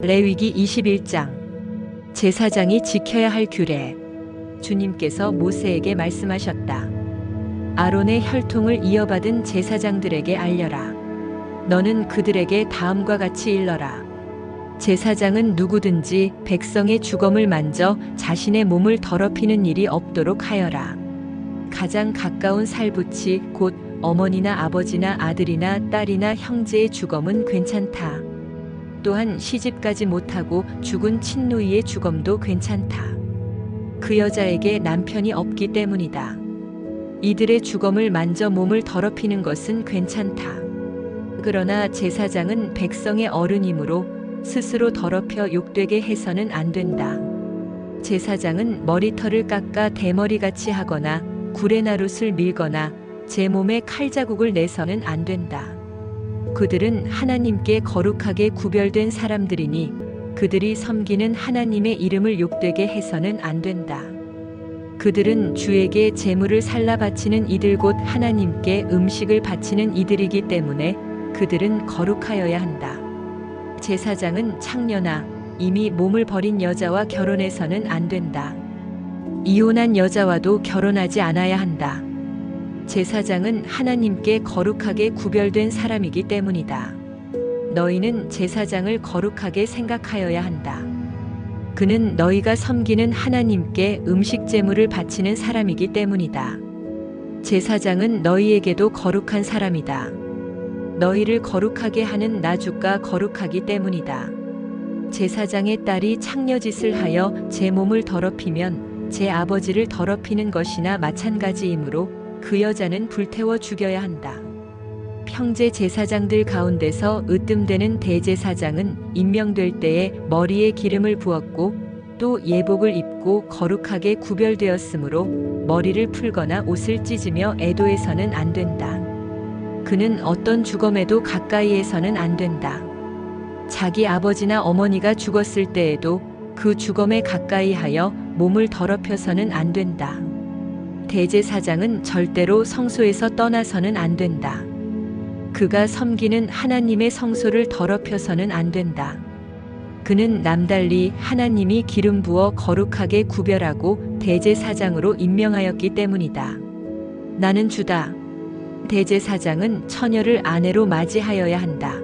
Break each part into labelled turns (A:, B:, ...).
A: 레위기 21장. 제사장이 지켜야 할 규례. 주님께서 모세에게 말씀하셨다. 아론의 혈통을 이어받은 제사장들에게 알려라. 너는 그들에게 다음과 같이 일러라. 제사장은 누구든지 백성의 주검을 만져 자신의 몸을 더럽히는 일이 없도록 하여라. 가장 가까운 살붙이 곧 어머니나 아버지나 아들이나 딸이나 형제의 주검은 괜찮다. 또한 시집가지 못하고 죽은 친누이의 주검도 괜찮다. 그 여자에게 남편이 없기 때문이다. 이들의 주검을 만져 몸을 더럽히는 것은 괜찮다. 그러나 제사장은 백성의 어른이므로 스스로 더럽혀 욕되게 해서는 안 된다. 제사장은 머리털을 깎아 대머리같이 하거나 구레나룻을 밀거나 제 몸에 칼자국을 내서는 안 된다. 그들은 하나님께 거룩하게 구별된 사람들이니 그들이 섬기는 하나님의 이름을 욕되게 해서는 안 된다. 그들은 주에게 제물을 살라 바치는 이들 곧 하나님께 음식을 바치는 이들이기 때문에 그들은 거룩하여야 한다. 제사장은 창녀나 이미 몸을 버린 여자와 결혼해서는 안 된다. 이혼한 여자와도 결혼하지 않아야 한다. 제사장은 하나님께 거룩하게 구별된 사람이기 때문이다. 너희는 제사장을 거룩하게 생각하여야 한다. 그는 너희가 섬기는 하나님께 음식 제물을 바치는 사람이기 때문이다. 제사장은 너희에게도 거룩한 사람이다. 너희를 거룩하게 하는 나 주가 거룩하기 때문이다. 제사장의 딸이 창녀짓을 하여 제 몸을 더럽히면 제 아버지를 더럽히는 것이나 마찬가지이므로 그 여자는 불태워 죽여야 한다. 형제 제사장들 가운데서 으뜸되는 대제사장은 임명될 때에 머리에 기름을 부었고 또 예복을 입고 거룩하게 구별되었으므로 머리를 풀거나 옷을 찢으며 애도해서는 안 된다. 그는 어떤 주검에도 가까이에서는 안 된다. 자기 아버지나 어머니가 죽었을 때에도 그 주검에 가까이 하여 몸을 더럽혀서는 안 된다. 대제사장은 절대로 성소에서 떠나서는 안 된다. 그가 섬기는 하나님의 성소를 더럽혀서는 안 된다. 그는 남달리 하나님이 기름 부어 거룩하게 구별하고 대제사장으로 임명하였기 때문이다. 나는 주다. 대제사장은 처녀를 아내로 맞이하여야 한다.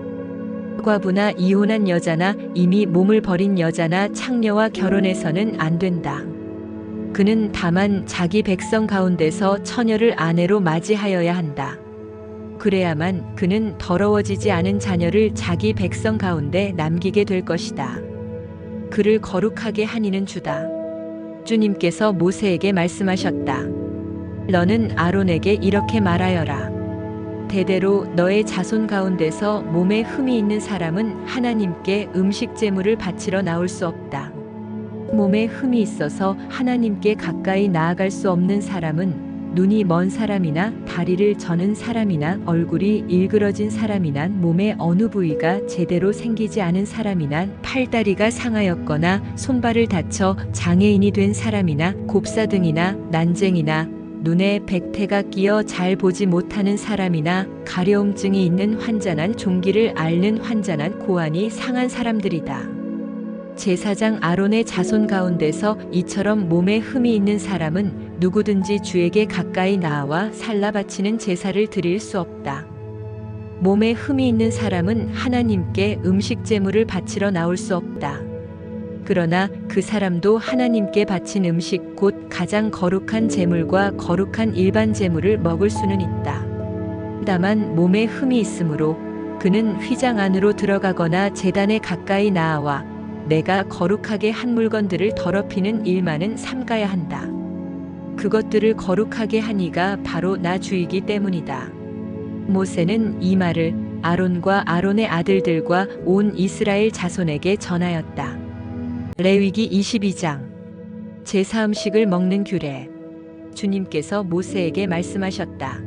A: 과부나 이혼한 여자나 이미 몸을 버린 여자나 창녀와 결혼해서는 안 된다. 그는 다만 자기 백성 가운데서 처녀를 아내로 맞이하여야 한다. 그래야만 그는 더러워지지 않은 자녀를 자기 백성 가운데 남기게 될 것이다. 그를 거룩하게 하니는 주다. 주님께서 모세에게 말씀하셨다. 너는 아론에게 이렇게 말하여라. 대대로 너의 자손 가운데서 몸에 흠이 있는 사람은 하나님께 음식 제물을 바치러 나올 수 없다. 몸에 흠이 있어서 하나님께 가까이 나아갈 수 없는 사람은 눈이 먼 사람이나 다리를 저는 사람이나 얼굴이 일그러진 사람이나 몸의 어느 부위가 제대로 생기지 않은 사람이나 팔다리가 상하였거나 손발을 다쳐 장애인이 된 사람이나 곱사등이나 난쟁이나 눈에 백태가 끼어 잘 보지 못하는 사람이나 가려움증이 있는 환자난 종기를 앓는 환자난 고환이 상한 사람들이다. 제사장 아론의 자손 가운데서 이처럼 몸에 흠이 있는 사람은 누구든지 주에게 가까이 나와 살라 바치는 제사를 드릴 수 없다. 몸에 흠이 있는 사람은 하나님께 음식 제물을 바치러 나올 수 없다. 그러나 그 사람도 하나님께 바친 음식 곧 가장 거룩한 제물과 거룩한 일반 제물을 먹을 수는 있다. 다만 몸에 흠이 있으므로 그는 휘장 안으로 들어가거나 제단에 가까이 나아와 내가 거룩하게 한 물건들을 더럽히는 일만은 삼가야 한다. 그것들을 거룩하게 하니가 바로 나 주이기 때문이다. 모세는 이 말을 아론과 아론의 아들들과 온 이스라엘 자손에게 전하였다. 레위기 22장. 제사 음식을 먹는 규례. 주님께서 모세에게 말씀하셨다.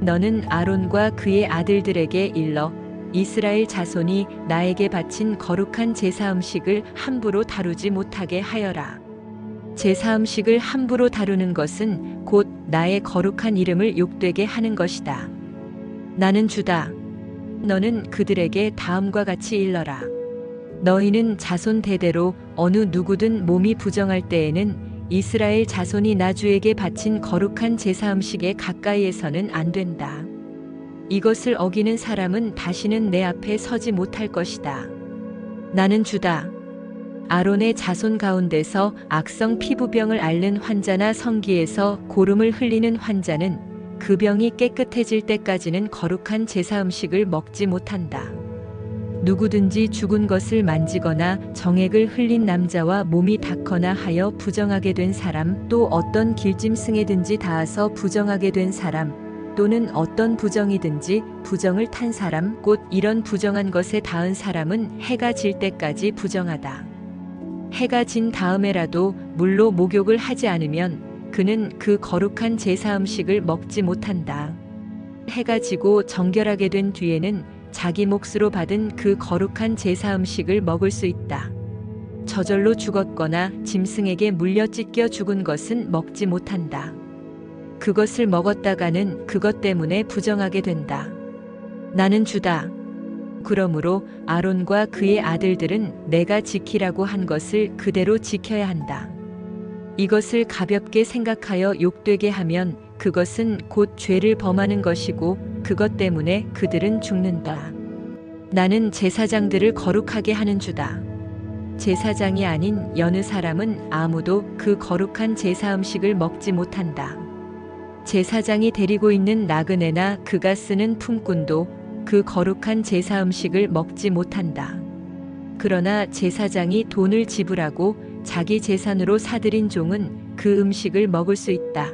A: 너는 아론과 그의 아들들에게 일러 이스라엘 자손이 나에게 바친 거룩한 제사 음식을 함부로 다루지 못하게 하여라. 제사 음식을 함부로 다루는 것은 곧 나의 거룩한 이름을 욕되게 하는 것이다. 나는 주다. 너는 그들에게 다음과 같이 일러라. 너희는 자손 대대로 어느 누구든 몸이 부정할 때에는 이스라엘 자손이 나 주에게 바친 거룩한 제사 음식에 가까이에서는 안 된다. 이것을 어기는 사람은 다시는 내 앞에 서지 못할 것이다. 나는 주다. 아론의 자손 가운데서 악성 피부병을 앓는 환자나 성기에서 고름을 흘리는 환자는 그 병이 깨끗해질 때까지는 거룩한 제사 음식을 먹지 못한다. 누구든지 죽은 것을 만지거나 정액을 흘린 남자와 몸이 닿거나 하여 부정하게 된 사람, 또 어떤 길짐승에든지 닿아서 부정하게 된 사람, 또는 어떤 부정이든지 부정을 탄 사람, 곧 이런 부정한 것에 닿은 사람은 해가 질 때까지 부정하다. 해가 진 다음에라도 물로 목욕을 하지 않으면 그는 그 거룩한 제사 음식을 먹지 못한다. 해가 지고 정결하게 된 뒤에는 자기 몫으로 받은 그 거룩한 제사 음식을 먹을 수 있다. 저절로 죽었거나 짐승에게 물려 찢겨 죽은 것은 먹지 못한다. 그것을 먹었다가는 그것 때문에 부정하게 된다. 나는 주다. 그러므로 아론과 그의 아들들은 내가 지키라고 한 것을 그대로 지켜야 한다. 이것을 가볍게 생각하여 욕되게 하면 그것은 곧 죄를 범하는 것이고 그것 때문에 그들은 죽는다. 나는 제사장들을 거룩하게 하는 주다. 제사장이 아닌 여느 사람은 아무도 그 거룩한 제사 음식을 먹지 못한다. 제사장이 데리고 있는 나그네나 그가 쓰는 품꾼도 그 거룩한 제사 음식을 먹지 못한다. 그러나 제사장이 돈을 지불하고 자기 재산으로 사들인 종은 그 음식을 먹을 수 있다.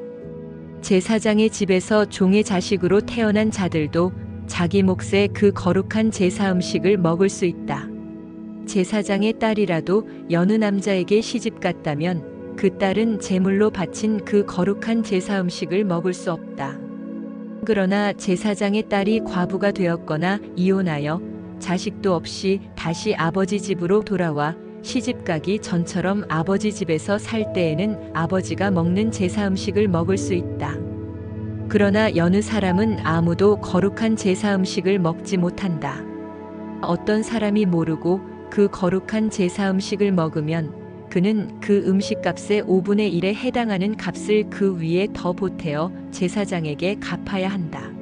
A: 제사장의 집에서 종의 자식으로 태어난 자들도 자기 몫의 그 거룩한 제사 음식을 먹을 수 있다. 제사장의 딸이라도 여느 남자에게 시집 갔다면 그 딸은 제물로 바친 그 거룩한 제사 음식을 먹을 수 없다. 그러나 제사장의 딸이 과부가 되었거나 이혼하여 자식도 없이 다시 아버지 집으로 돌아와 시집가기 전처럼 아버지 집에서 살 때에는 아버지가 먹는 제사 음식을 먹을 수 있다. 그러나 여느 사람은 아무도 거룩한 제사 음식을 먹지 못한다. 어떤 사람이 모르고 그 거룩한 제사 음식을 먹으면 그는 그 음식값의 5분의 1에 해당하는 값을 그 위에 더 보태어 제사장에게 갚아야 한다.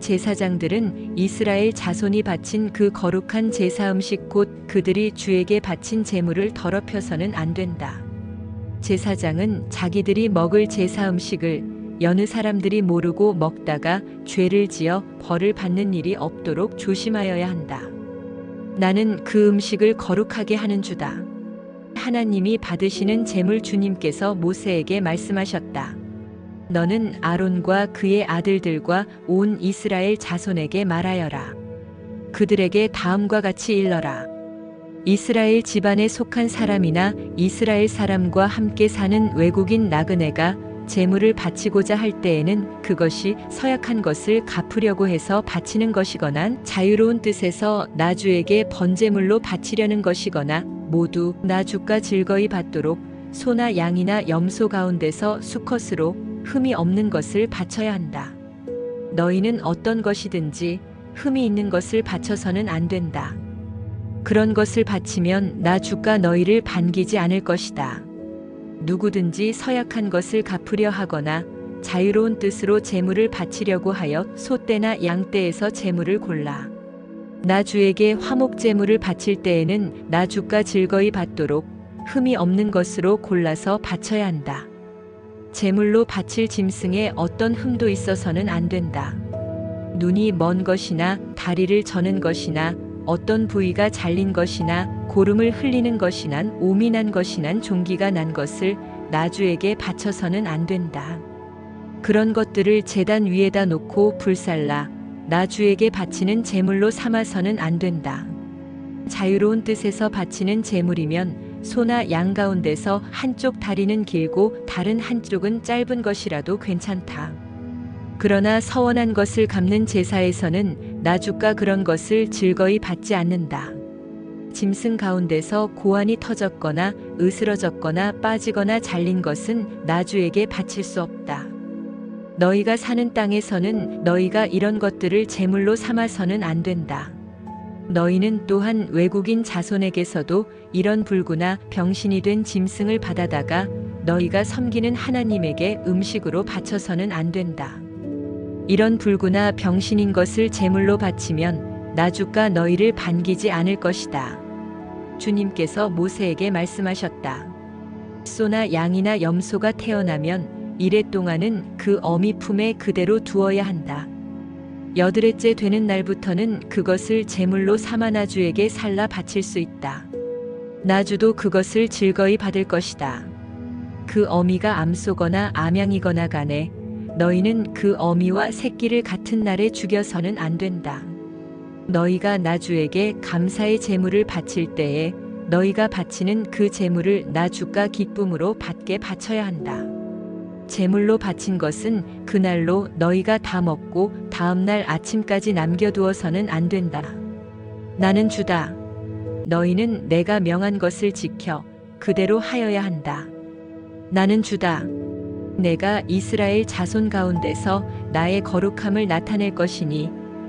A: 제사장들은 이스라엘 자손이 바친 그 거룩한 제사 음식 곧 그들이 주에게 바친 제물을 더럽혀서는 안 된다. 제사장은 자기들이 먹을 제사 음식을 여느 사람들이 모르고 먹다가 죄를 지어 벌을 받는 일이 없도록 조심하여야 한다. 나는 그 음식을 거룩하게 하는 주다. 하나님이 받으시는 제물 주님께서 모세에게 말씀하셨다. 너는 아론과 그의 아들들과 온 이스라엘 자손에게 말하여라. 그들에게 다음과 같이 일러라. 이스라엘 집안에 속한 사람이나 이스라엘 사람과 함께 사는 외국인 나그네가 제물을 바치고자 할 때에는 그것이 서약한 것을 갚으려고 해서 바치는 것이거나 자유로운 뜻에서 나 주에게 번제물로 바치려는 것이거나 모두 나 주가 즐거이 받도록 소나 양이나 염소 가운데서 수컷으로 흠이 없는 것을 바쳐야 한다. 너희는 어떤 것이든지 흠이 있는 것을 바쳐서는 안 된다. 그런 것을 바치면 나 주가 너희를 반기지 않을 것이다. 누구든지 서약한 것을 갚으려 하거나 자유로운 뜻으로 제물을 바치려고 하여 소떼나 양떼에서 제물을 골라 나 주에게 화목 제물을 바칠 때에는 나 주가 즐거이 받도록 흠이 없는 것으로 골라서 바쳐야 한다. 제물로 바칠 짐승에 어떤 흠도 있어서는 안 된다. 눈이 먼 것이나 다리를 저는 것이나 어떤 부위가 잘린 것이나 고름을 흘리는 것이나 오미 난 것이나 종기가 난 것을 나 주에게 바쳐서는 안 된다. 그런 것들을 제단 위에다 놓고 불살라 나 주에게 바치는 제물로 삼아서는 안 된다. 자유로운 뜻에서 바치는 제물이면 소나 양 가운데서 한쪽 다리는 길고 다른 한쪽은 짧은 것이라도 괜찮다. 그러나 서원한 것을 갚는 제사에서는 나 주가 그런 것을 즐거이 받지 않는다. 짐승 가운데서 고환이 터졌거나 으스러졌거나 빠지거나 잘린 것은 나 주에게 바칠 수 없다. 너희가 사는 땅에서는 너희가 이런 것들을 제물로 삼아서는 안 된다. 너희는 또한 외국인 자손에게서도 이런 불구나 병신이 된 짐승을 받아다가 너희가 섬기는 하나님에게 음식으로 바쳐서는 안 된다. 이런 불구나 병신인 것을 제물로 바치면 나 주가 너희를 반기지 않을 것이다. 주님께서 모세에게 말씀하셨다. 소나 양이나 염소가 태어나면 이래 동안은 그 어미 품에 그대로 두어야 한다. 여드레째 되는 날부터는 그것을 제물로 삼아 나주에게 살라 바칠 수 있다. 나주도 그것을 즐거이 받을 것이다. 그 어미가 암소거나 암양이거나 간에 너희는 그 어미와 새끼를 같은 날에 죽여서는 안 된다. 너희가 나주에게 감사의 제물을 바칠 때에 너희가 바치는 그 제물을 나주가 기쁨으로 받게 바쳐야 한다. 제물로 바친 것은 그날로 너희가 다 먹고 다음날 아침까지 남겨두어서는 안 된다. 나는 주다. 너희는 내가 명한 것을 지켜 그대로 하여야 한다. 나는 주다. 내가 이스라엘 자손 가운데서 나의 거룩함을 나타낼 것이니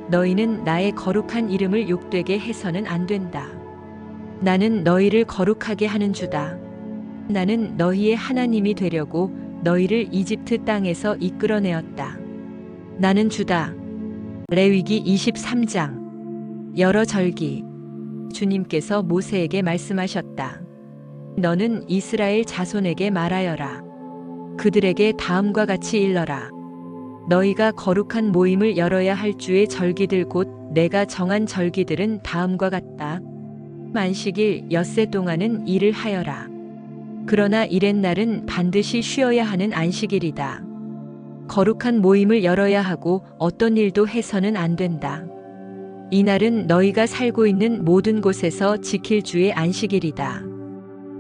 A: 너희는 나의 거룩한 이름을 욕되게 해서는 안 된다. 나는 너희를 거룩하게 하는 주다. 나는 너희의 하나님이 되려고 너희를 이집트 땅에서 이끌어내었다. 나는 주다. 레위기 23장. 여러 절기. 주님께서 모세에게 말씀하셨다. 너는 이스라엘 자손에게 말하여라. 그들에게 다음과 같이 일러라. 너희가 거룩한 모임을 열어야 할 주의 절기들 곧 내가 정한 절기들은 다음과 같다. 만식일 엿새 동안은 일을 하여라. 그러나 이렛날은 반드시 쉬어야 하는 안식일이다. 거룩한 모임을 열어야 하고 어떤 일도 해서는 안 된다. 이날은 너희가 살고 있는 모든 곳에서 지킬 주의 안식일이다.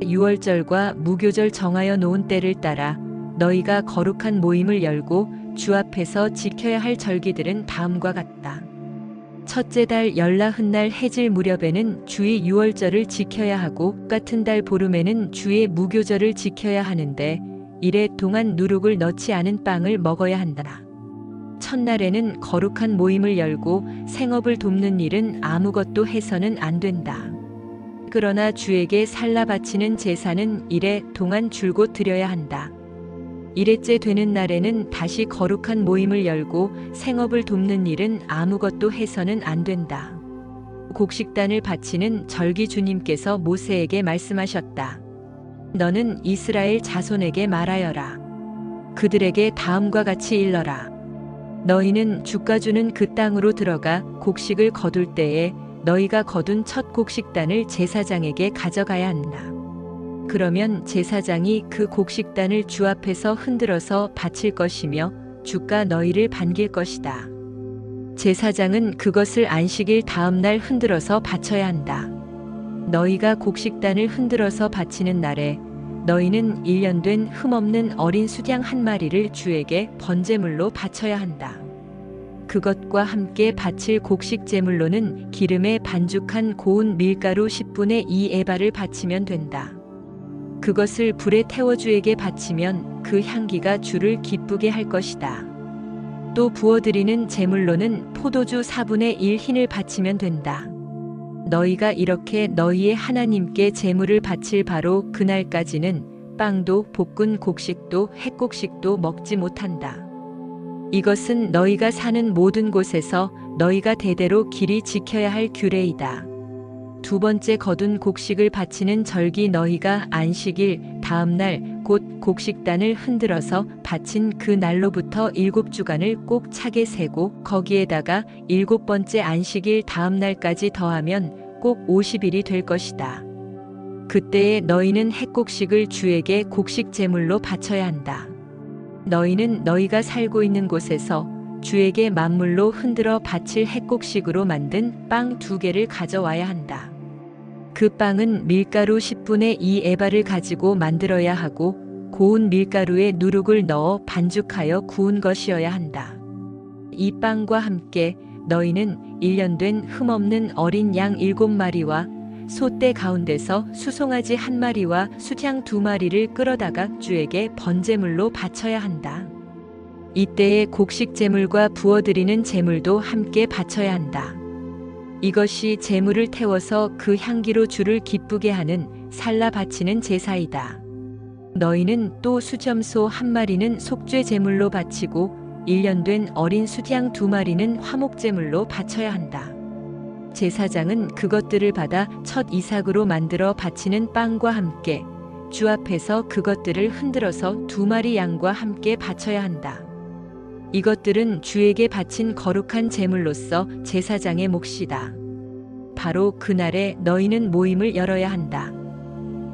A: 유월절과 무교절 정하여 놓은 때를 따라 너희가 거룩한 모임을 열고 주 앞에서 지켜야 할 절기들은 다음과 같다. 첫째 달 열나흔날 해질 무렵에는 주의 유월절을 지켜야 하고 같은 달 보름에는 주의 무교절을 지켜야 하는데 이래 동안 누룩을 넣지 않은 빵을 먹어야 한다. 첫날에는 거룩한 모임을 열고 생업을 돕는 일은 아무것도 해서는 안 된다. 그러나 주에게 살라 바치는 제사는 이래 동안 줄곧 드려야 한다. 이래째 되는 날에는 다시 거룩한 모임을 열고 생업을 돕는 일은 아무것도 해서는 안 된다. 곡식단을 바치는 절기 주님께서 모세에게 말씀하셨다. 너는 이스라엘 자손에게 말하여라. 그들에게 다음과 같이 일러라. 너희는 주가 주는 그 땅으로 들어가 곡식을 거둘 때에 너희가 거둔 첫 곡식단을 제사장에게 가져가야 한다. 그러면 제사장이 그 곡식단을 주 앞에서 흔들어서 바칠 것이며 주가 너희를 반길 것이다. 제사장은 그것을 안식일 다음 날 흔들어서 바쳐야 한다. 너희가 곡식단을 흔들어서 바치는 날에 너희는 1년 된 흠없는 어린 수양 한 마리를 주에게 번제물로 바쳐야 한다. 그것과 함께 바칠 곡식 제물로는 기름에 반죽한 고운 밀가루 10분의 2 에바를 바치면 된다. 그것을 불에 태워 주에게 바치면 그 향기가 주를 기쁘게 할 것이다. 또 부어드리는 제물로는 포도주 4분의 1 흰을 바치면 된다. 너희가 이렇게 너희의 하나님께 제물을 바칠 바로 그날까지는 빵도 볶은 곡식도 햇곡식도 먹지 못한다. 이것은 너희가 사는 모든 곳에서 너희가 대대로 길이 지켜야 할 규례이다. 두 번째 거둔 곡식을 바치는 절기 너희가 안식일 다음 날 곧 곡식단을 흔들어서 바친 그 날로부터 7주간을 꼭 차게 세고 거기에다가 7번째 안식일 다음 날까지 더하면 꼭 50일이 될 것이다. 그때에 너희는 햇곡식을 주에게 곡식 제물로 바쳐야 한다. 너희는 너희가 살고 있는 곳에서 주에게 만물로 흔들어 바칠 햇곡식으로 만든 빵 2개를 가져와야 한다. 그 빵은 밀가루 10분의 2 에바를 가지고 만들어야 하고 고운 밀가루에 누룩을 넣어 반죽하여 구운 것이어야 한다. 이 빵과 함께 너희는 1년 된 흠없는 어린 양 7마리와 소떼 가운데서 수송아지 1마리와 수향 2마리를 끌어다가 주에게 번제물로 바쳐야 한다. 이때에 곡식 제물과 부어드리는 제물도 함께 바쳐야 한다. 이것이 제물을 태워서 그 향기로 주를 기쁘게 하는 살라 바치는 제사이다. 너희는 또 수점소 한 마리는 속죄 제물로 바치고 1년 된 어린 숫양 2마리는 화목 제물로 바쳐야 한다. 제사장은 그것들을 받아 첫 이삭으로 만들어 바치는 빵과 함께 주 앞에서 그것들을 흔들어서 2마리 양과 함께 바쳐야 한다. 이것들은 주에게 바친 거룩한 제물로서 제사장의 몫이다. 바로 그날에 너희는 모임을 열어야 한다.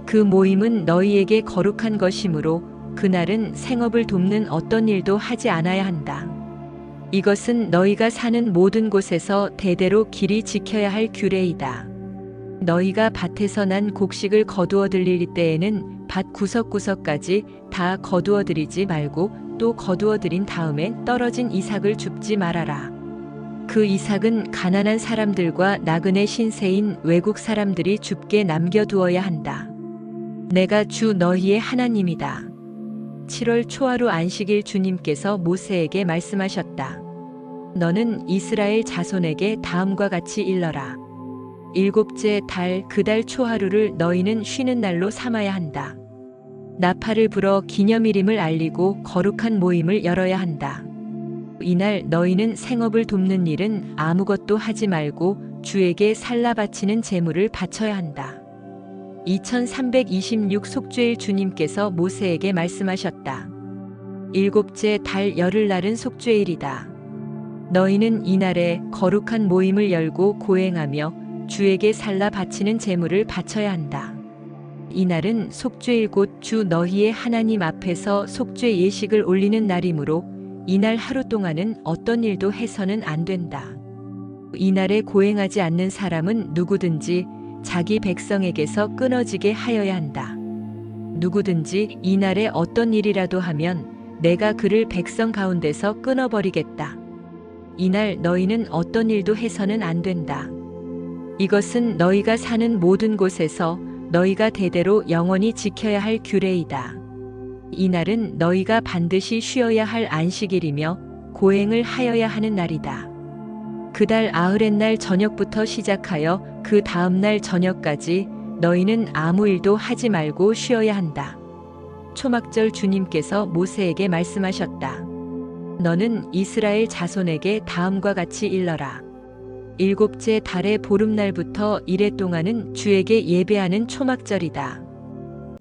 A: 그 모임은 너희에게 거룩한 것이므로 그날은 생업을 돕는 어떤 일도 하지 않아야 한다. 이것은 너희가 사는 모든 곳에서 대대로 길이 지켜야 할 규례이다. 너희가 밭에서 난 곡식을 거두어 들릴 때에는 밭 구석구석까지 다 거두어 들이지 말고 또 거두어 들인 다음에 떨어진 이삭을 줍지 말아라. 그 이삭은 가난한 사람들과 나그네 신세인 외국 사람들이 줍게 남겨두어야 한다. 내가 주 너희의 하나님이다. 7월 초하루 안식일 주님께서 모세에게 말씀하셨다. 너는 이스라엘 자손에게 다음과 같이 일러라. 7째 달 그 달 초하루를 너희는 쉬는 날로 삼아야 한다. 나팔을 불어 기념일임을 알리고 거룩한 모임을 열어야 한다. 이날 너희는 생업을 돕는 일은 아무것도 하지 말고 주에게 살라 바치는 제물을 바쳐야 한다. 2326 속죄일 주님께서 모세에게 말씀하셨다. 7째 달 열흘날은 속죄일이다. 너희는 이날에 거룩한 모임을 열고 고행하며 주에게 살라 바치는 제물을 바쳐야 한다. 이날은 속죄일 곧 주 너희의 하나님 앞에서 속죄 예식을 올리는 날이므로 이날 하루 동안은 어떤 일도 해서는 안 된다. 이날에 고행하지 않는 사람은 누구든지 자기 백성에게서 끊어지게 하여야 한다. 누구든지 이날에 어떤 일이라도 하면 내가 그를 백성 가운데서 끊어버리겠다. 이날 너희는 어떤 일도 해서는 안 된다. 이것은 너희가 사는 모든 곳에서 너희가 대대로 영원히 지켜야 할 규례이다. 이날은 너희가 반드시 쉬어야 할 안식일이며 고행을 하여야 하는 날이다. 그달 아흐렛날 저녁부터 시작하여 그 다음날 저녁까지 너희는 아무 일도 하지 말고 쉬어야 한다. 초막절 주님께서 모세에게 말씀하셨다. 너는 이스라엘 자손에게 다음과 같이 일러라. 7째 달의 보름날부터 이래 동안은 주에게 예배하는 초막절이다.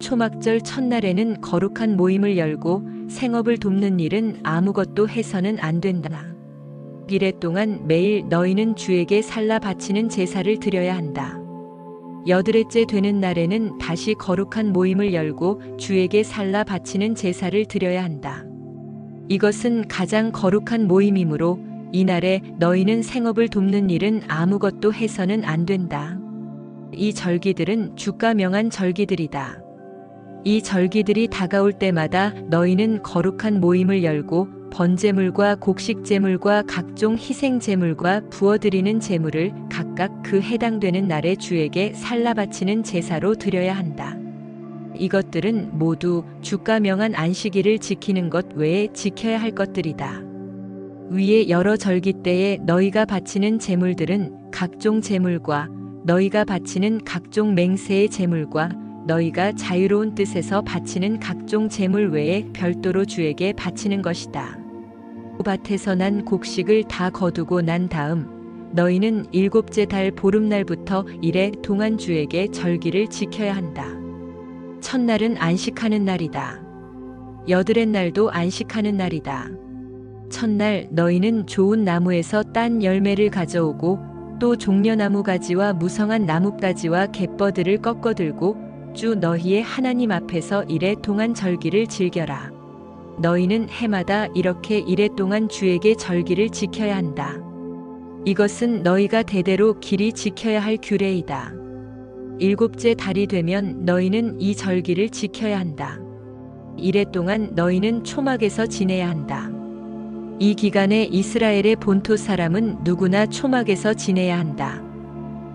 A: 초막절 첫날에는 거룩한 모임을 열고 생업을 돕는 일은 아무것도 해서는 안 된다. 이래 동안 매일 너희는 주에게 살라 바치는 제사를 드려야 한다. 8일째 되는 날에는 다시 거룩한 모임을 열고 주에게 살라 바치는 제사를 드려야 한다. 이것은 가장 거룩한 모임이므로 이날에 너희는 생업을 돕는 일은 아무것도 해서는 안 된다. 이 절기들은 주가 명한 절기들이다. 이 절기들이 다가올 때마다 너희는 거룩한 모임을 열고 번제물과 곡식제물과 각종 희생제물과 부어드리는 제물을 각각 그 해당되는 날에 주에게 살라 바치는 제사로 드려야 한다. 이것들은 모두 주가 명한 안식일을 지키는 것 외에 지켜야 할 것들이다. 위에 여러 절기 때에 너희가 바치는 제물들은 각종 제물과 너희가 바치는 각종 맹세의 제물과 너희가 자유로운 뜻에서 바치는 각종 제물 외에 별도로 주에게 바치는 것이다. 밭에서 난 곡식을 다 거두고 난 다음 너희는 7째 달 보름날부터 이래 동안 주에게 절기를 지켜야 한다. 첫날은 안식하는 날이다. 8의 날도 안식하는 날이다. 첫날 너희는 좋은 나무에서 딴 열매를 가져오고 또 종려나무 가지와 무성한 나뭇가지와 갯버들을 꺾어 들고 주 너희의 하나님 앞에서 이래 동안 절기를 즐겨라. 너희는 해마다 이렇게 이래 동안 주에게 절기를 지켜야 한다. 이것은 너희가 대대로 길이 지켜야 할 규례이다. 7째 달이 되면 너희는 이 절기를 지켜야 한다. 이래 동안 너희는 초막에서 지내야 한다. 이 기간에 이스라엘의 본토 사람은 누구나 초막에서 지내야 한다.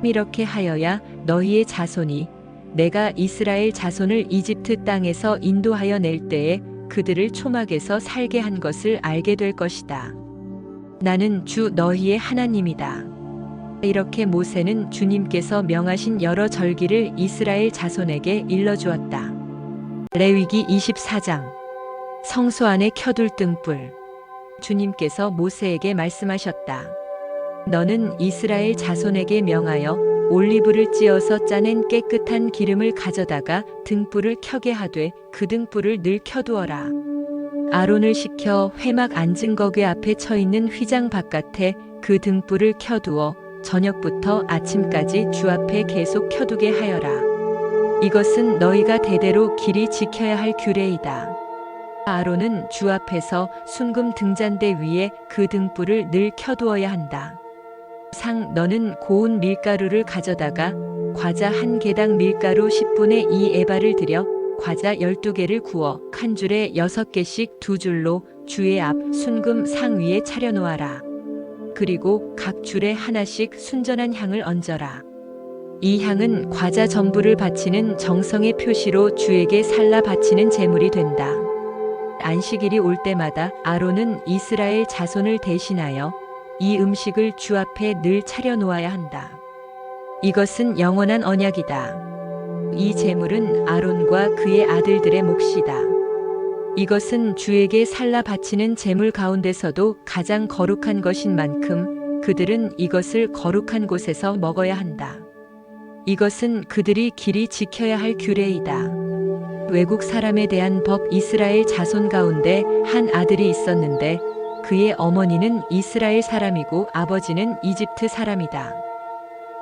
A: 이렇게 하여야 너희의 자손이 내가 이스라엘 자손을 이집트 땅에서 인도하여 낼 때에 그들을 초막에서 살게 한 것을 알게 될 것이다. 나는 주 너희의 하나님이다. 이렇게 모세는 주님께서 명하신 여러 절기를 이스라엘 자손에게 일러주었다. 레위기 24장. 성소 안에 켜둘 등불. 주님께서 모세에게 말씀하셨다. 너는 이스라엘 자손에게 명하여 올리브를 찧어서 짜낸 깨끗한 기름을 가져다가 등불을 켜게 하되 그 등불을 늘 켜두어라. 아론을 시켜 회막 앉은 거기 앞에 쳐 있는 휘장 바깥에 그 등불을 켜두어 저녁부터 아침까지 주 앞에 계속 켜두게 하여라. 이것은 너희가 대대로 길이 지켜야 할 규례이다. 아론은 주 앞에서 순금 등잔대 위에 그 등불을 늘 켜두어야 한다. 너는 고운 밀가루를 가져다가 과자 한 개당 밀가루 10분의 2 에바를 들여 과자 12개를 구워 한 줄에 6개씩 두 줄로 주의 앞 순금 상 위에 차려놓아라. 그리고 각 줄에 하나씩 순전한 향을 얹어라. 이 향은 과자 전부를 바치는 정성의 표시로 주에게 살라 바치는 제물이 된다. 안식일이 올 때마다 아론은 이스라엘 자손을 대신하여 이 음식을 주 앞에 늘 차려놓아야 한다. 이것은 영원한 언약이다. 이 제물은 아론과 그의 아들들의 몫이다. 이것은 주에게 살라 바치는 제물 가운데서도 가장 거룩한 것인 만큼 그들은 이것을 거룩한 곳에서 먹어야 한다. 이것은 그들이 길이 지켜야 할 규례이다. 외국 사람에 대한 법. 이스라엘 자손 가운데 한 아들이 있었는데 그의 어머니는 이스라엘 사람이고 아버지는 이집트 사람이다.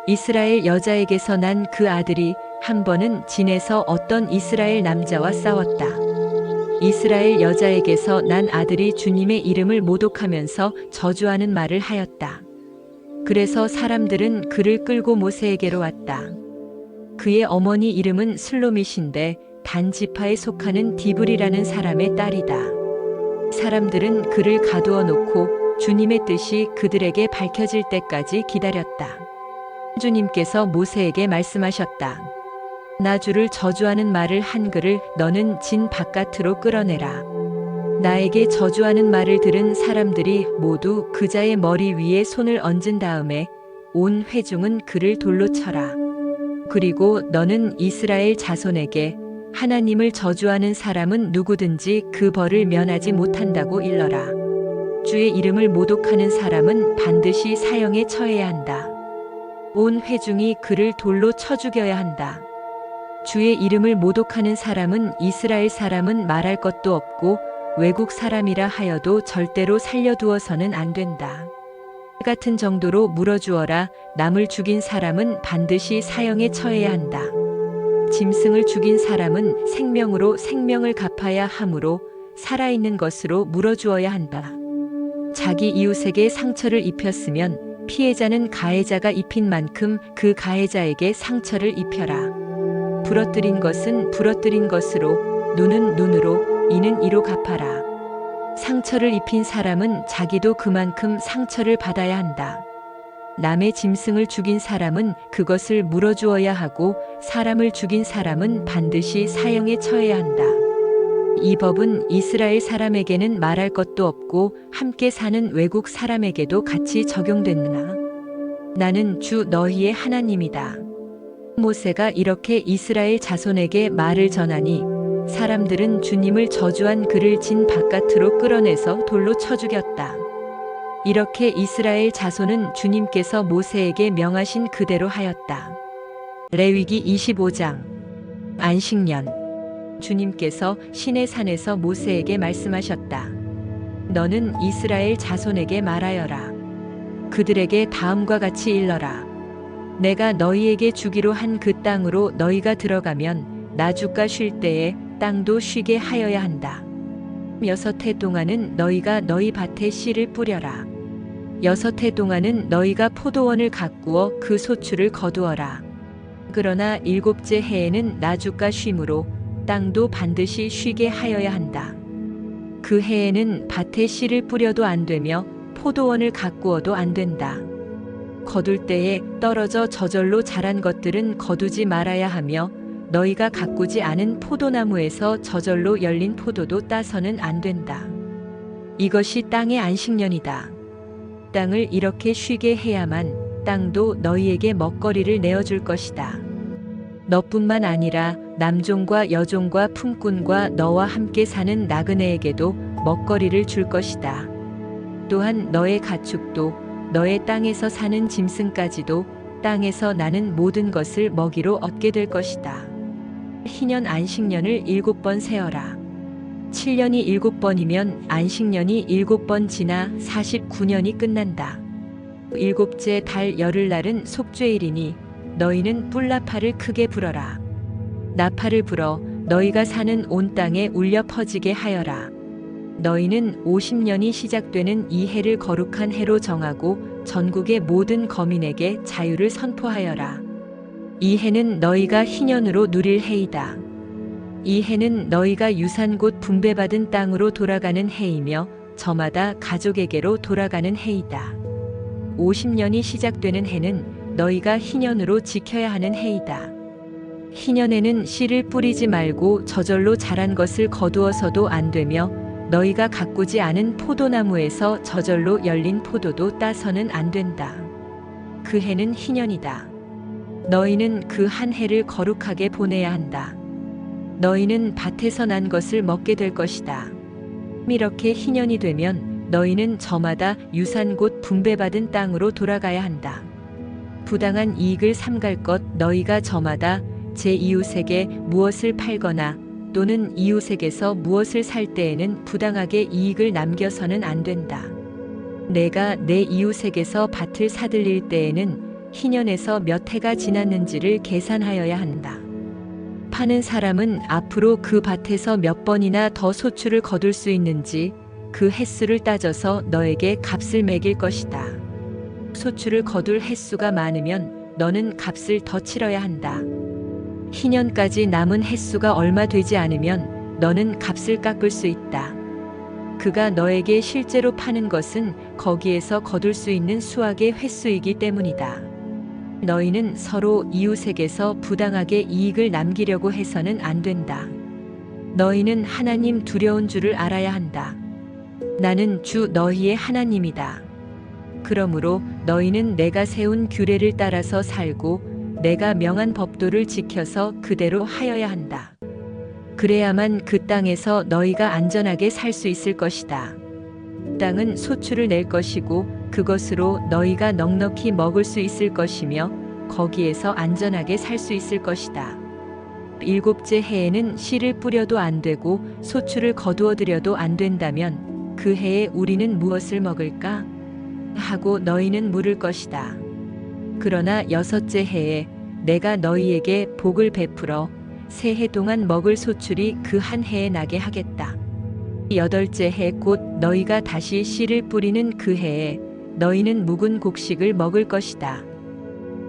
A: 이스라엘 여자에게서 난 그 아들이 한 번은 진에서 어떤 이스라엘 남자와 싸웠다. 이스라엘 여자에게서 난 아들이 주님의 이름을 모독하면서 저주하는 말을 하였다. 그래서 사람들은 그를 끌고 모세에게로 왔다. 그의 어머니 이름은 슬로밋인데 단 지파에 속하는 디브리라는 사람의 딸이다. 사람들은 그를 가두어 놓고 주님의 뜻이 그들에게 밝혀질 때까지 기다렸다. 주님께서 모세에게 말씀하셨다. 나 주를 저주하는 말을 한글을 너는 진 바깥으로 끌어내라. 나에게 저주하는 말을 들은 사람들이 모두 그자의 머리 위에 손을 얹은 다음에 온 회중은 그를 돌로 쳐라. 그리고 너는 이스라엘 자손에게 하나님을 저주하는 사람은 누구든지 그 벌을 면하지 못한다고 일러라. 주의 이름을 모독하는 사람은 반드시 사형에 처해야 한다. 온 회중이 그를 돌로 쳐 죽여야 한다. 주의 이름을 모독하는 사람은 이스라엘 사람은 말할 것도 없고 외국 사람이라 하여도 절대로 살려두어서는 안 된다. 같은 정도로 물어주어라. 남을 죽인 사람은 반드시 사형에 처해야 한다. 짐승을 죽인 사람은 생명으로 생명을 갚아야 하므로 살아있는 것으로 물어주어야 한다. 자기 이웃에게 상처를 입혔으면 피해자는 가해자가 입힌 만큼 그 가해자에게 상처를 입혀라. 부러뜨린 것은 부러뜨린 것으로, 눈은 눈으로, 이는 이로 갚아라. 상처를 입힌 사람은 자기도 그만큼 상처를 받아야 한다. 남의 짐승을 죽인 사람은 그것을 물어주어야 하고 사람을 죽인 사람은 반드시 사형에 처해야 한다. 이 법은 이스라엘 사람에게는 말할 것도 없고 함께 사는 외국 사람에게도 같이 적용됐느나 나는 주 너희의 하나님이다. 모세가 이렇게 이스라엘 자손에게 말을 전하니 사람들은 주님을 저주한 그를 진 바깥으로 끌어내서 돌로 쳐 죽였다. 이렇게 이스라엘 자손은 주님께서 모세에게 명하신 그대로 하였다. 레위기 25장. 안식년. 주님께서 시내산에서 모세에게 말씀하셨다. 너는 이스라엘 자손에게 말하여라. 그들에게 다음과 같이 일러라. 내가 너희에게 주기로 한 그 땅으로 너희가 들어가면 나주가 쉴 때에 땅도 쉬게 하여야 한다. 6해 동안은 너희가 너희 밭에 씨를 뿌려라. 6해 동안은 너희가 포도원을 가꾸어 그 소출을 거두어라. 그러나 7째 해에는 나주가 쉼으로 땅도 반드시 쉬게 하여야 한다. 그 해에는 밭에 씨를 뿌려도 안 되며 포도원을 가꾸어도 안 된다. 거둘 때에 떨어져 저절로 자란 것들은 거두지 말아야 하며 너희가 가꾸지 않은 포도나무에서 저절로 열린 포도도 따서는 안 된다. 이것이 땅의 안식년이다. 땅을 이렇게 쉬게 해야만 땅도 너희에게 먹거리를 내어줄 것이다. 너뿐만 아니라 남종과 여종과 품꾼과 너와 함께 사는 나그네에게도 먹거리를 줄 것이다. 또한 너의 가축도 너의 땅에서 사는 짐승까지도 땅에서 나는 모든 것을 먹이로 얻게 될 것이다. 희년 안식년을 7번 세어라. 7년이 7번이면 안식년이 7번 지나 49년이 끝난다. 7째 달 열흘날은 속죄일이니 너희는 뿔나팔을 크게 불어라. 나팔을 불어 너희가 사는 온 땅에 울려 퍼지게 하여라. 너희는 50년이 시작되는 이 해를 거룩한 해로 정하고 전국의 모든 거민에게 자유를 선포하여라. 이 해는 너희가 희년으로 누릴 해이다. 이 해는 너희가 유산 곧 분배받은 땅으로 돌아가는 해이며 저마다 가족에게로 돌아가는 해이다. 50년이 시작되는 해는 너희가 희년으로 지켜야 하는 해이다. 희년에는 씨를 뿌리지 말고 저절로 자란 것을 거두어서도 안 되며 너희가 가꾸지 않은 포도나무에서 저절로 열린 포도도 따서는 안 된다. 그 해는 희년이다. 너희는 그 한 해를 거룩하게 보내야 한다. 너희는 밭에서 난 것을 먹게 될 것이다. 이렇게 희년이 되면 너희는 저마다 유산 곧 분배받은 땅으로 돌아가야 한다. 부당한 이익을 삼갈 것 너희가 저마다 제 이웃에게 무엇을 팔거나 또는 이웃에게서 무엇을 살 때에는 부당하게 이익을 남겨서는 안 된다. 내가 내 이웃에게서 밭을 사들릴 때에는 희년에서 몇 해가 지났는지를 계산하여야 한다. 파는 사람은 앞으로 그 밭에서 몇 번이나 더 소출을 거둘 수 있는지 그 횟수를 따져서 너에게 값을 매길 것이다. 소출을 거둘 횟수가 많으면 너는 값을 더 치러야 한다. 희년까지 남은 횟수가 얼마 되지 않으면 너는 값을 깎을 수 있다. 그가 너에게 실제로 파는 것은 거기에서 거둘 수 있는 수확의 횟수이기 때문이다. 너희는 서로 이웃에게서 부당하게 이익을 남기려고 해서는 안 된다. 너희는 하나님 두려운 줄을 알아야 한다. 나는 주 너희의 하나님이다. 그러므로 너희는 내가 세운 규례를 따라서 살고 내가 명한 법도를 지켜서 그대로 하여야 한다. 그래야만 그 땅에서 너희가 안전하게 살 수 있을 것이다. 땅은 소출을 낼 것이고 그것으로 너희가 넉넉히 먹을 수 있을 것이며 거기에서 안전하게 살 수 있을 것이다. 7째 해에는 씨를 뿌려도 안 되고 소출을 거두어 들여도 안 된다면 그 해에 우리는 무엇을 먹을까? 하고 너희는 물을 것이다. 그러나 6째 해에 내가 너희에게 복을 베풀어 새 해 동안 먹을 소출이 그 한 해에 나게 하겠다. 8째 해 곧 너희가 다시 씨를 뿌리는 그 해에 너희는 묵은 곡식을 먹을 것이다.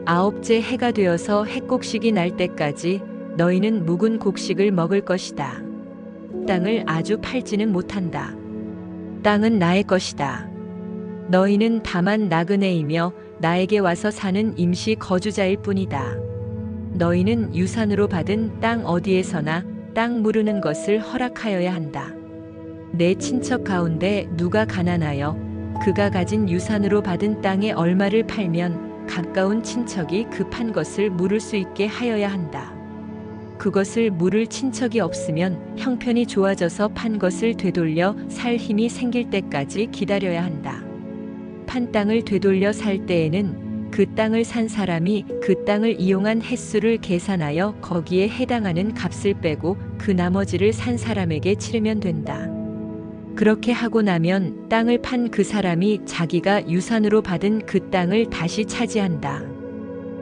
A: 9째 해가 되어서 핵곡식이 날 때까지 너희는 묵은 곡식을 먹을 것이다. 땅을 아주 팔지는 못한다. 땅은 나의 것이다. 너희는 다만 나그네이며 나에게 와서 사는 임시 거주자일 뿐이다. 너희는 유산으로 받은 땅 어디에서나 땅 무르는 것을 허락하여야 한다. 내 친척 가운데 누가 가난하여 그가 가진 유산으로 받은 땅의 얼마를 팔면 가까운 친척이 급한 것을 물을 수 있게 하여야 한다. 그것을 물을 친척이 없으면 형편이 좋아져서 판 것을 되돌려 살 힘이 생길 때까지 기다려야 한다. 판 땅을 되돌려 살 때에는 그 땅을 산 사람이 그 땅을 이용한 횟수를 계산하여 거기에 해당하는 값을 빼고 그 나머지를 산 사람에게 치르면 된다. 그렇게 하고 나면 땅을 판 그 사람이 자기가 유산으로 받은 그 땅을 다시 차지한다.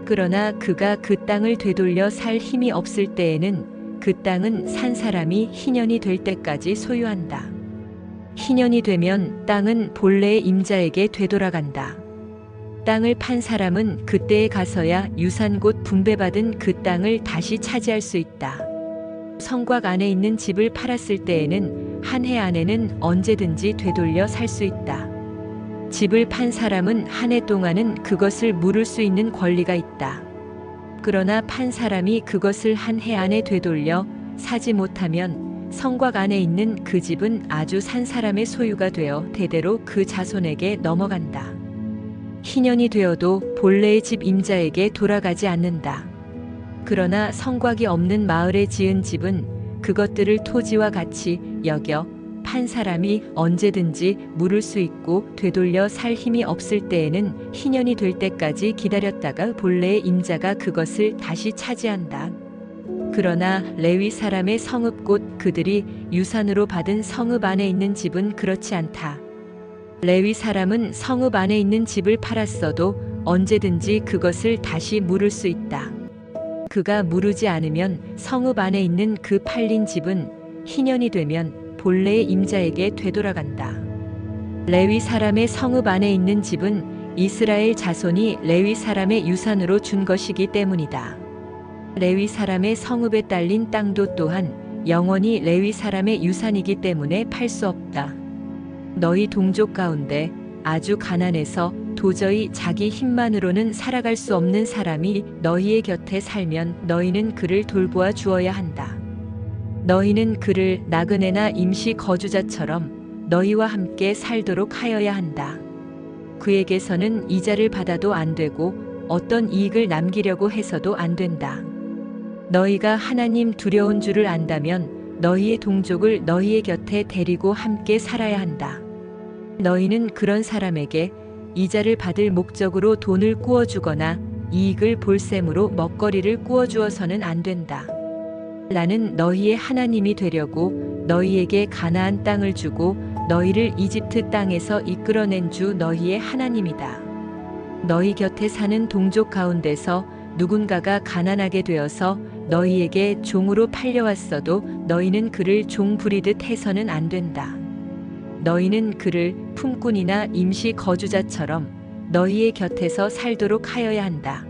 A: 그러나 그가 그 땅을 되돌려 살 힘이 없을 때에는 그 땅은 산 사람이 희년이 될 때까지 소유한다. 희년이 되면 땅은 본래의 임자에게 되돌아간다. 땅을 판 사람은 그때에 가서야 유산 곧 분배받은 그 땅을 다시 차지할 수 있다. 성곽 안에 있는 집을 팔았을 때에는 한 해 안에는 언제든지 되돌려 살 수 있다. 집을 판 사람은 한 해 동안은 그것을 물을 수 있는 권리가 있다. 그러나 판 사람이 그것을 한 해 안에 되돌려 사지 못하면 성곽 안에 있는 그 집은 아주 산 사람의 소유가 되어 대대로 그 자손에게 넘어간다. 희년이 되어도 본래의 집 임자에게 돌아가지 않는다. 그러나 성곽이 없는 마을에 지은 집은 그것들을 토지와 같이 여겨 판 사람이 언제든지 물을 수 있고 되돌려 살 힘이 없을 때에는 희년이 될 때까지 기다렸다가 본래의 임자가 그것을 다시 차지한다. 그러나 레위 사람의 성읍 곧 그들이 유산으로 받은 성읍 안에 있는 집은 그렇지 않다. 레위 사람은 성읍 안에 있는 집을 팔았어도 언제든지 그것을 다시 물을 수 있다. 그가 무르지 않으면 성읍 안에 있는 그 팔린 집은 희년이 되면 본래의 임자에게 되돌아간다. 레위 사람의 성읍 안에 있는 집은 이스라엘 자손이 레위 사람의 유산으로 준 것이기 때문이다. 레위 사람의 성읍에 딸린 땅도 또한 영원히 레위 사람의 유산이기 때문에 팔 수 없다. 너희 동족 가운데 아주 가난해서 도저히 자기 힘만으로는 살아갈 수 없는 사람이 너희의 곁에 살면 너희는 그를 돌보아 주어야 한다. 너희는 그를 나그네나 임시 거주자처럼 너희와 함께 살도록 하여야 한다. 그에게서는 이자를 받아도 안 되고 어떤 이익을 남기려고 해서도 안 된다. 너희가 하나님 두려운 줄을 안다면 너희의 동족을 너희의 곁에 데리고 함께 살아야 한다. 너희는 그런 사람에게 이자를 받을 목적으로 돈을 꾸어주거나 이익을 볼셈으로 먹거리를 꾸어주어서는 안 된다. 나는 너희의 하나님이 되려고 너희에게 가나안 땅을 주고 너희를 이집트 땅에서 이끌어낸 주 너희의 하나님이다. 너희 곁에 사는 동족 가운데서 누군가가 가난하게 되어서 너희에게 종으로 팔려왔어도 너희는 그를 종 부리듯 해서는 안 된다. 너희는 그를 품꾼이나 임시 거주자처럼 너희의 곁에서 살도록 하여야 한다.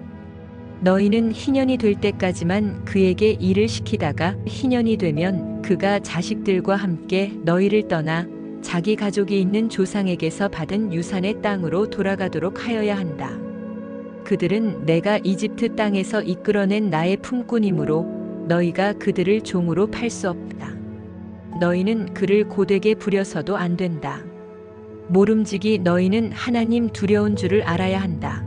A: 너희는 희년이 될 때까지만 그에게 일을 시키다가 희년이 되면 그가 자식들과 함께 너희를 떠나 자기 가족이 있는 조상에게서 받은 유산의 땅으로 돌아가도록 하여야 한다. 그들은 내가 이집트 땅에서 이끌어낸 나의 품꾼이므로 너희가 그들을 종으로 팔 수 없다. 너희는 그를 고되게 부려서도 안 된다. 모름지기 너희는 하나님 두려운 줄을 알아야 한다.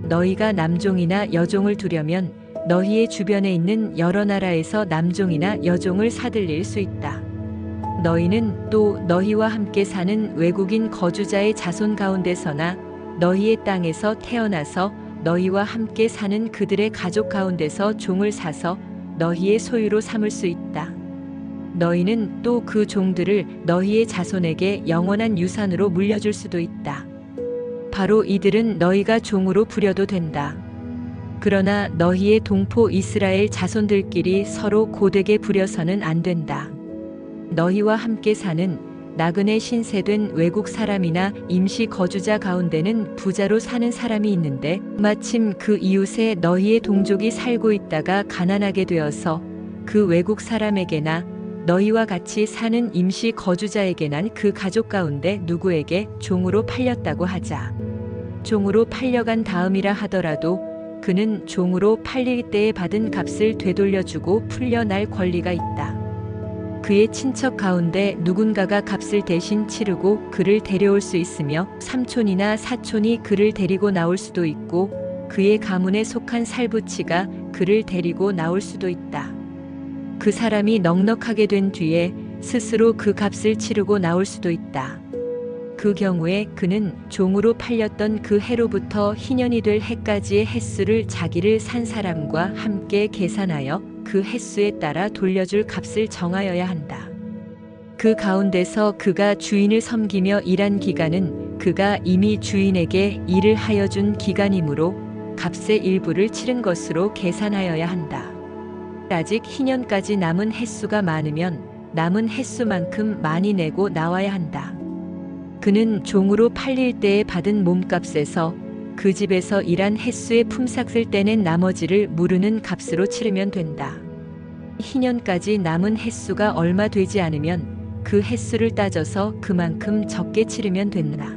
A: 너희가 남종이나 여종을 두려면 너희의 주변에 있는 여러 나라에서 남종이나 여종을 사들일 수 있다. 너희는 또 너희와 함께 사는 외국인 거주자의 자손 가운데서나 너희의 땅에서 태어나서 너희와 함께 사는 그들의 가족 가운데서 종을 사서 너희의 소유로 삼을 수 있다. 너희는 또 그 종들을 너희의 자손에게 영원한 유산으로 물려줄 수도 있다. 바로 이들은 너희가 종으로 부려도 된다. 그러나 너희의 동포 이스라엘 자손들끼리 서로 고되게 부려서는 안 된다. 너희와 함께 사는 나그네 신세된 외국 사람이나 임시 거주자 가운데는 부자로 사는 사람이 있는데 마침 그 이웃에 너희의 동족이 살고 있다가 가난하게 되어서 그 외국 사람에게나 너희와 같이 사는 임시 거주자에게난 그 가족 가운데 누구에게 종으로 팔렸다고 하자. 종으로 팔려간 다음이라 하더라도 그는 종으로 팔릴 때에 받은 값을 되돌려주고 풀려날 권리가 있다. 그의 친척 가운데 누군가가 값을 대신 치르고 그를 데려올 수 있으며 삼촌이나 사촌이 그를 데리고 나올 수도 있고 그의 가문에 속한 살부치가 그를 데리고 나올 수도 있다. 그 사람이 넉넉하게 된 뒤에 스스로 그 값을 치르고 나올 수도 있다. 그 경우에 그는 종으로 팔렸던 그 해로부터 희년이 될 해까지의 횟수를 자기를 산 사람과 함께 계산하여 그 횟수에 따라 돌려줄 값을 정하여야 한다. 그 가운데서 그가 주인을 섬기며 일한 기간은 그가 이미 주인에게 일을 하여 준 기간이므로 값의 일부를 치른 것으로 계산하여야 한다. 아직 희년까지 남은 횟수가 많으면 남은 횟수만큼 많이 내고 나와야 한다. 그는 종으로 팔릴 때에 받은 몸값에서 그 집에서 일한 횟수의 품삯을 떼낸 나머지를 무르는 값으로 치르면 된다. 희년까지 남은 횟수가 얼마 되지 않으면 그 횟수를 따져서 그만큼 적게 치르면 된다.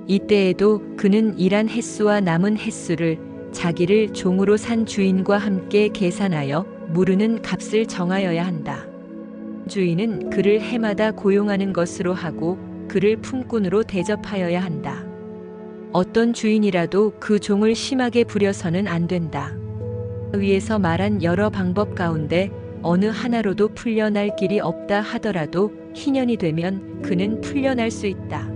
A: 이때에도 그는 일한 횟수와 남은 횟수를 자기를 종으로 산 주인과 함께 계산하여 무르는 값을 정하여야 한다. 주인은 그를 해마다 고용하는 것으로 하고 그를 품꾼으로 대접하여야 한다. 어떤 주인이라도 그 종을 심하게 부려서는 안 된다. 위에서 말한 여러 방법 가운데 어느 하나로도 풀려날 길이 없다 하더라도 희년이 되면 그는 풀려날 수 있다.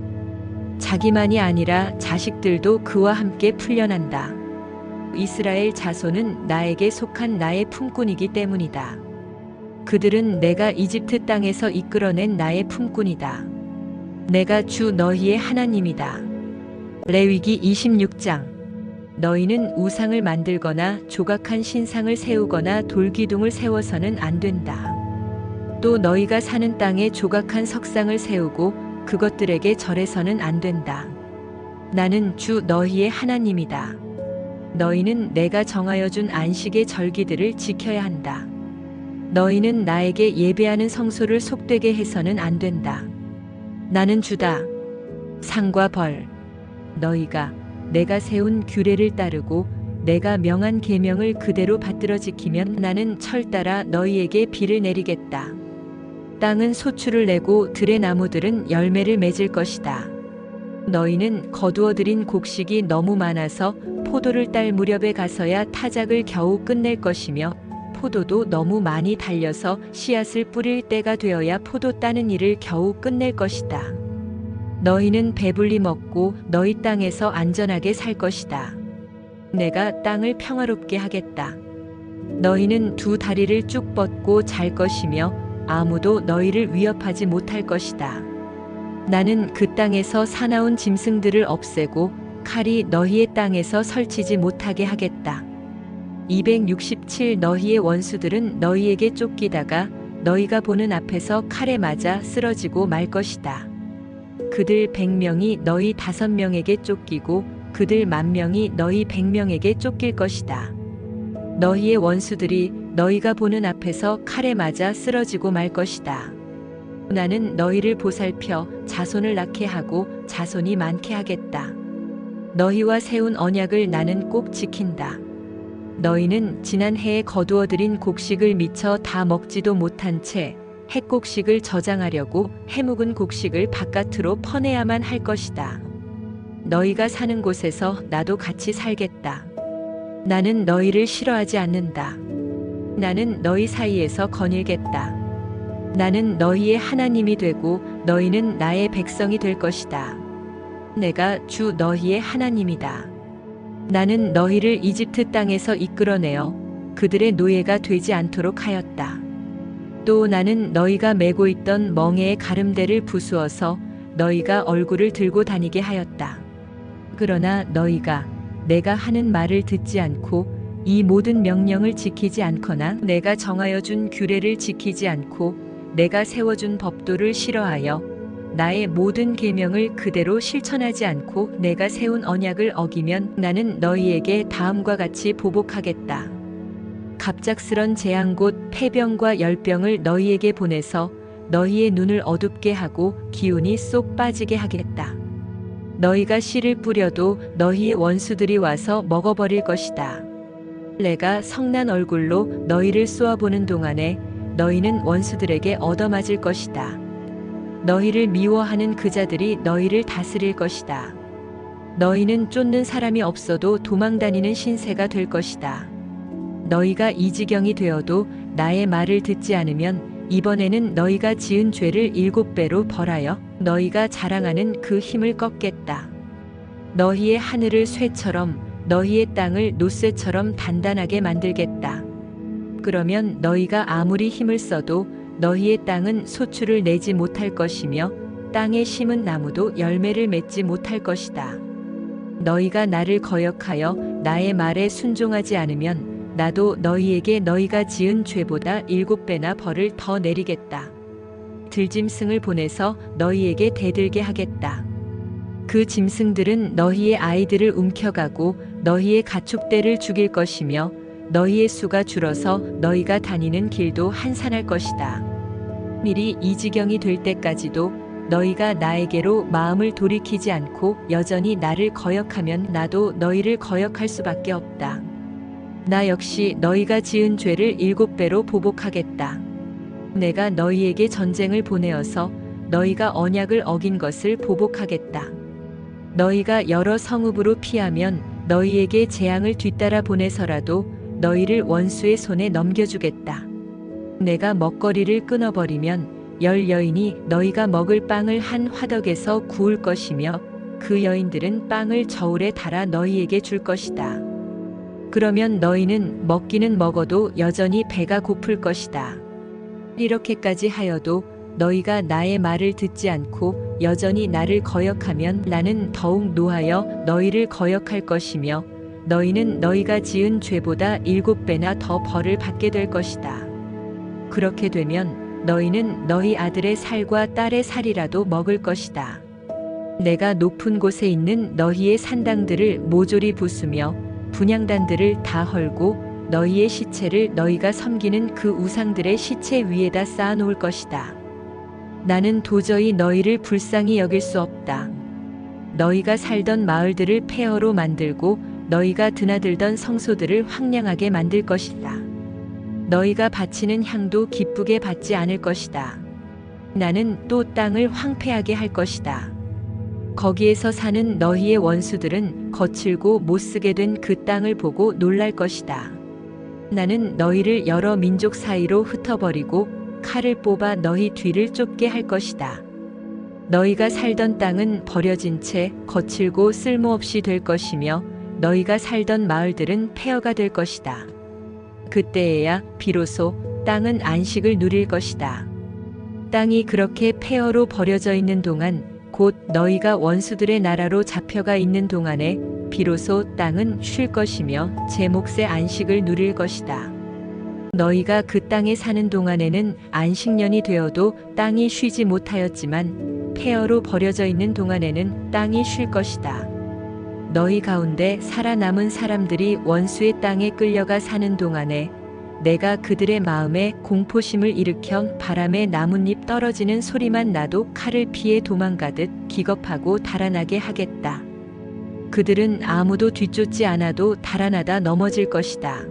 A: 자기만이 아니라 자식들도 그와 함께 풀려난다. 이스라엘 자손은 나에게 속한 나의 품꾼이기 때문이다. 그들은 내가 이집트 땅에서 이끌어낸 나의 품꾼이다. 내가 주 너희의 하나님이다. 레위기 26장. 너희는 우상을 만들거나 조각한 신상을 세우거나 돌기둥을 세워서는 안 된다. 또 너희가 사는 땅에 조각한 석상을 세우고 그것들에게 절해서는 안 된다. 나는 주 너희의 하나님이다. 너희는 내가 정하여 준 안식의 절기들을 지켜야 한다. 너희는 나에게 예배하는 성소를 속되게 해서는 안 된다. 나는 주다. 상과 벌. 너희가 내가 세운 규례를 따르고 내가 명한 계명을 그대로 받들어 지키면 나는 철 따라 너희에게 비를 내리겠다. 땅은 소출을 내고 들의 나무들은 열매를 맺을 것이다. 너희는 거두어들인 곡식이 너무 많아서 포도를 딸 무렵에 가서야 타작을 겨우 끝낼 것이며 포도도 너무 많이 달려서 씨앗을 뿌릴 때가 되어야 포도 따는 일을 겨우 끝낼 것이다. 너희는 배불리 먹고 너희 땅에서 안전하게 살 것이다. 내가 땅을 평화롭게 하겠다. 너희는 두 다리를 쭉 뻗고 잘 것이며 아무도 너희를 위협하지 못할 것이다. 나는 그 땅에서 사나운 짐승들을 없애고 칼이 너희의 땅에서 설치지 못하게 하겠다. 267 너희의 원수들은 너희에게 쫓기다가 너희가 보는 앞에서 칼에 맞아 쓰러지고 말 것이다. 그들 100명이 너희 5명에게 쫓기고 그들 10,000명이 너희 100명에게 쫓길 것이다. 너희의 원수들이 너희가 보는 앞에서 칼에 맞아 쓰러지고 말 것이다. 나는 너희를 보살펴 자손을 낳게 하고 자손이 많게 하겠다. 너희와 세운 언약을 나는 꼭 지킨다. 너희는 지난 해에 거두어들인 곡식을 미처 다 먹지도 못한 채 햇곡식을 저장하려고 해묵은 곡식을 바깥으로 퍼내야만 할 것이다. 너희가 사는 곳에서 나도 같이 살겠다. 나는 너희를 싫어하지 않는다. 나는 너희 사이에서 거닐겠다. 나는 너희의 하나님이 되고 너희는 나의 백성이 될 것이다. 내가 주 너희의 하나님이다. 나는 너희를 이집트 땅에서 이끌어내어 그들의 노예가 되지 않도록 하였다. 또 나는 너희가 메고 있던 멍에의 가름대를 부수어서 너희가 얼굴을 들고 다니게 하였다. 그러나 너희가 내가 하는 말을 듣지 않고 이 모든 명령을 지키지 않거나 내가 정하여 준 규례를 지키지 않고 내가 세워준 법도를 싫어하여 나의 모든 계명을 그대로 실천하지 않고 내가 세운 언약을 어기면 나는 너희에게 다음과 같이 보복하겠다. 갑작스런 재앙 곧 폐병과 열병을 너희에게 보내서 너희의 눈을 어둡게 하고 기운이 쏙 빠지게 하겠다. 너희가 씨를 뿌려도 너희의 원수들이 와서 먹어버릴 것이다. 내가 성난 얼굴로 너희를 쏘아보는 동안에 너희는 원수들에게 얻어맞을 것이다. 너희를 미워하는 그 자들이 너희를 다스릴 것이다. 너희는 쫓는 사람이 없어도 도망다니는 신세가 될 것이다. 너희가 이 지경이 되어도 나의 말을 듣지 않으면 이번에는 너희가 지은 죄를 7배로 벌하여 너희가 자랑하는 그 힘을 꺾겠다. 너희의 하늘을 쇠처럼 너희의 땅을 노쇠처럼 단단하게 만들겠다. 그러면 너희가 아무리 힘을 써도 너희의 땅은 소출을 내지 못할 것이며 땅에 심은 나무도 열매를 맺지 못할 것이다. 너희가 나를 거역하여 나의 말에 순종하지 않으면 나도 너희에게 너희가 지은 죄보다 7배나 벌을 더 내리겠다. 들짐승을 보내서 너희에게 대들게 하겠다. 그 짐승들은 너희의 아이들을 움켜가고 너희의 가축대를 죽일 것이며 너희의 수가 줄어서 너희가 다니는 길도 한산할 것이다. 미리 이 지경이 될 때까지도 너희가 나에게로 마음을 돌이키지 않고 여전히 나를 거역하면 나도 너희를 거역할 수밖에 없다. 나 역시 너희가 지은 죄를 7배로 보복하겠다. 내가 너희에게 전쟁을 보내어서 너희가 언약을 어긴 것을 보복하겠다. 너희가 여러 성읍으로 피하면 너희에게 재앙을 뒤따라 보내서라도 너희를 원수의 손에 넘겨주겠다. 내가 먹거리를 끊어버리면 10여인이 너희가 먹을 빵을 한 화덕에서 구울 것이며 그 여인들은 빵을 저울에 달아 너희에게 줄 것이다. 그러면 너희는 먹기는 먹어도 여전히 배가 고플 것이다. 이렇게까지 하여도 너희가 나의 말을 듣지 않고 여전히 나를 거역하면 나는 더욱 노하여 너희를 거역할 것이며 너희는 너희가 지은 죄보다 7배나 더 벌을 받게 될 것이다. 그렇게 되면 너희는 너희 아들의 살과 딸의 살이라도 먹을 것이다. 내가 높은 곳에 있는 너희의 산당들을 모조리 부수며 분향단들을 다 헐고 너희의 시체를 너희가 섬기는 그 우상들의 시체 위에다 쌓아 놓을 것이다. 나는 도저히 너희를 불쌍히 여길 수 없다. 너희가 살던 마을들을 폐허로 만들고 너희가 드나들던 성소들을 황량하게 만들 것이다. 너희가 바치는 향도 기쁘게 받지 않을 것이다. 나는 또 땅을 황폐하게 할 것이다. 거기에서 사는 너희의 원수들은 거칠고 못쓰게 된 그 땅을 보고 놀랄 것이다. 나는 너희를 여러 민족 사이로 흩어버리고 칼을 뽑아 너희 뒤를 쫓게 할 것이다. 너희가 살던 땅은 버려진 채 거칠고 쓸모없이 될 것이며 너희가 살던 마을들은 폐허가 될 것이다. 그때에야 비로소 땅은 안식을 누릴 것이다. 땅이 그렇게 폐허로 버려져 있는 동안 곧 너희가 원수들의 나라로 잡혀가 있는 동안에 비로소 땅은 쉴 것이며 제 몫의 안식을 누릴 것이다. 너희가 그 땅에 사는 동안에는 안식년이 되어도 땅이 쉬지 못하였지만 폐허로 버려져 있는 동안에는 땅이 쉴 것이다. 너희 가운데 살아남은 사람들이 원수의 땅에 끌려가 사는 동안에 내가 그들의 마음에 공포심을 일으켜 바람에 나뭇잎 떨어지는 소리만 나도 칼을 피해 도망가듯 기겁하고 달아나게 하겠다. 그들은 아무도 뒤쫓지 않아도 달아나다 넘어질 것이다.